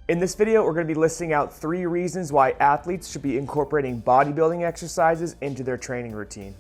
In this video, we're going to be listing out 3 reasons why athletes should be incorporating bodybuilding exercises into their training routine.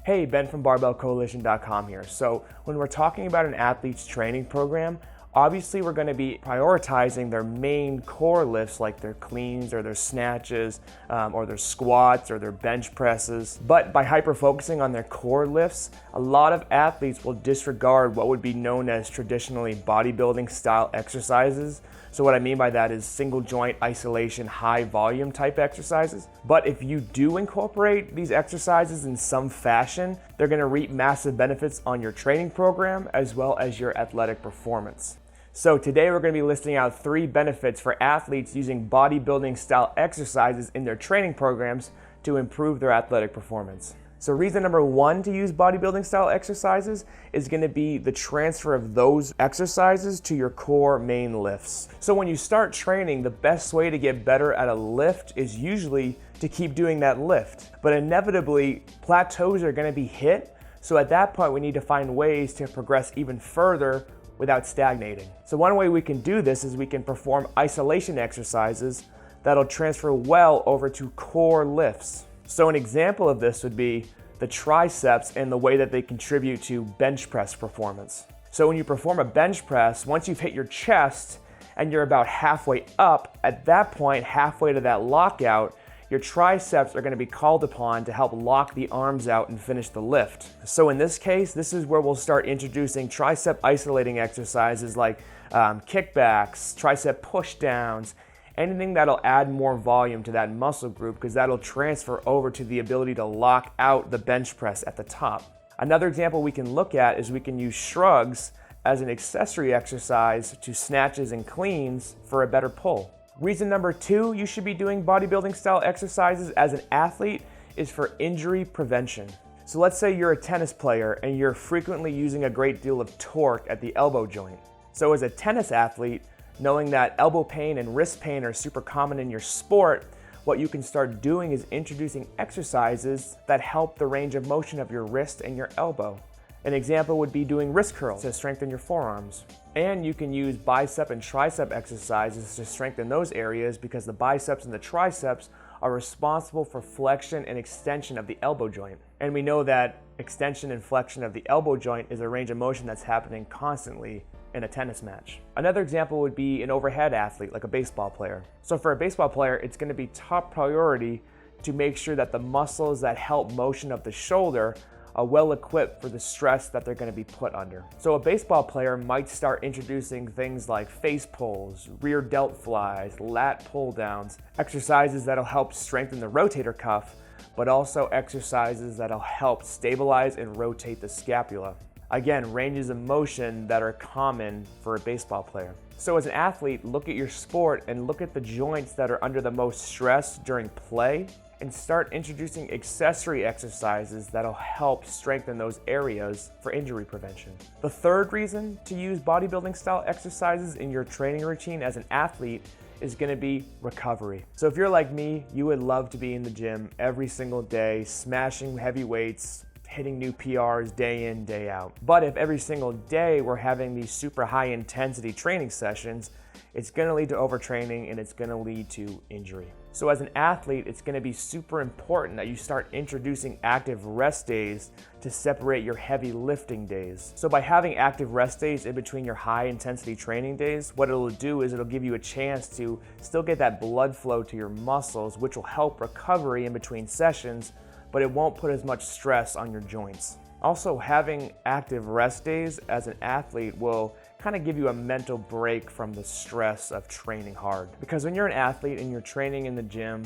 Hey, Ben from barbellcoalition.com here. So when we're talking about an athlete's training program, obviously we're going to be prioritizing their main core lifts like their cleans or their snatches or their squats or their bench presses. But by hyper-focusing on their core lifts, a lot of athletes will disregard what would be known as traditionally bodybuilding style exercises. So what I mean by that is single joint isolation, high volume type exercises. But if you do incorporate these exercises in some fashion, they're going to reap massive benefits on your training program as well as your athletic performance. So today we're going to be listing out 3 benefits for athletes using bodybuilding style exercises in their training programs to improve their athletic performance. So reason number 1 to use bodybuilding style exercises is going to be the transfer of those exercises to your core main lifts. So when you start training, the best way to get better at a lift is usually to keep doing that lift. But inevitably, plateaus are going to be hit. So at that point, we need to find ways to progress even further without stagnating. So one way we can do this is we can perform isolation exercises that'll transfer well over to core lifts. So an example of this would be the triceps and the way that they contribute to bench press performance. So when you perform a bench press, once you've hit your chest and you're about halfway up, at that point, halfway to that lockout, your triceps are going to be called upon to help lock the arms out and finish the lift. So in this case, this is where we'll start introducing tricep isolating exercises like kickbacks, tricep push downs, anything that'll add more volume to that muscle group because that'll transfer over to the ability to lock out the bench press at the top. Another example we can look at is we can use shrugs as an accessory exercise to snatches and cleans for a better pull. Reason number 2 you should be doing bodybuilding style exercises as an athlete is for injury prevention. So let's say you're a tennis player and you're frequently using a great deal of torque at the elbow joint. So as a tennis athlete, knowing that elbow pain and wrist pain are super common in your sport, what you can start doing is introducing exercises that help the range of motion of your wrist and your elbow. An example would be doing wrist curls to strengthen your forearms. And you can use bicep and tricep exercises to strengthen those areas because the biceps and the triceps are responsible for flexion and extension of the elbow joint. And we know that extension and flexion of the elbow joint is a range of motion that's happening constantly in a tennis match. Another example would be an overhead athlete, like a baseball player. So for a baseball player, it's going to be top priority to make sure that the muscles that help motion of the shoulder are well equipped for the stress that they're going to be put under. So a baseball player might start introducing things like face pulls, rear delt flies, lat pull downs, exercises that'll help strengthen the rotator cuff, but also exercises that'll help stabilize and rotate the scapula. Again, ranges of motion that are common for a baseball player. So as an athlete, look at your sport and look at the joints that are under the most stress during play and start introducing accessory exercises that'll help strengthen those areas for injury prevention. The third reason to use bodybuilding style exercises in your training routine as an athlete is going to be recovery. So if you're like me, you would love to be in the gym every single day, smashing heavy weights, hitting new PRs day in, day out. But if every single day we're having these super high intensity training sessions, it's going to lead to overtraining and it's going to lead to injury. So as an athlete, it's going to be super important that you start introducing active rest days to separate your heavy lifting days. So by having active rest days in between your high intensity training days, what it'll do is it'll give you a chance to still get that blood flow to your muscles, which will help recovery in between sessions, but it won't put as much stress on your joints. Also, having active rest days as an athlete will kind of give you a mental break from the stress of training hard. Because when you're an athlete and you're training in the gym,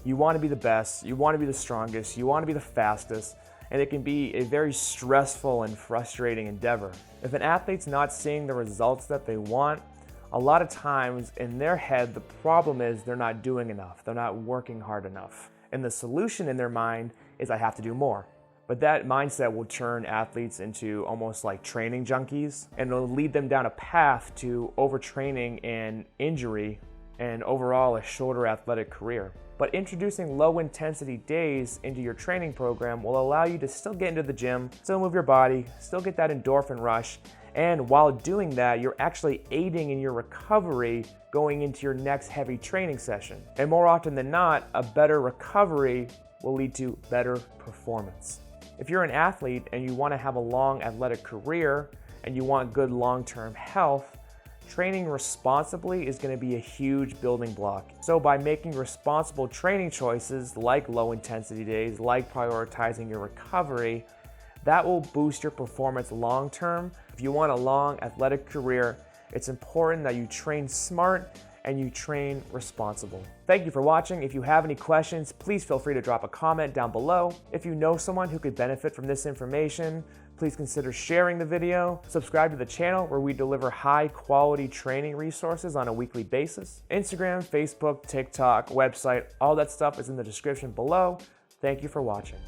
you want to be the best, you want to be the strongest, you want to be the fastest, and it can be a very stressful and frustrating endeavor. If an athlete's not seeing the results that they want, a lot of times in their head, the problem is they're not doing enough, they're not working hard enough. And the solution in their mind is I have to do more. But that mindset will turn athletes into almost like training junkies, and it'll lead them down a path to overtraining and injury and overall a shorter athletic career. But introducing low intensity days into your training program will allow you to still get into the gym, still move your body, still get that endorphin rush, And while doing that, you're actually aiding in your recovery going into your next heavy training session. And more often than not, a better recovery will lead to better performance. If you're an athlete and you want to have a long athletic career and you want good long-term health, training responsibly is going to be a huge building block. So by making responsible training choices like low intensity days, like prioritizing your recovery, that will boost your performance long term. If you want a long athletic career, it's important that you train smart and you train responsible. Thank you for watching. If you have any questions, please feel free to drop a comment down below. If you know someone who could benefit from this information, please consider sharing the video. Subscribe to the channel where we deliver high quality training resources on a weekly basis. Instagram, Facebook, TikTok, website, all that stuff is in the description below. Thank you for watching.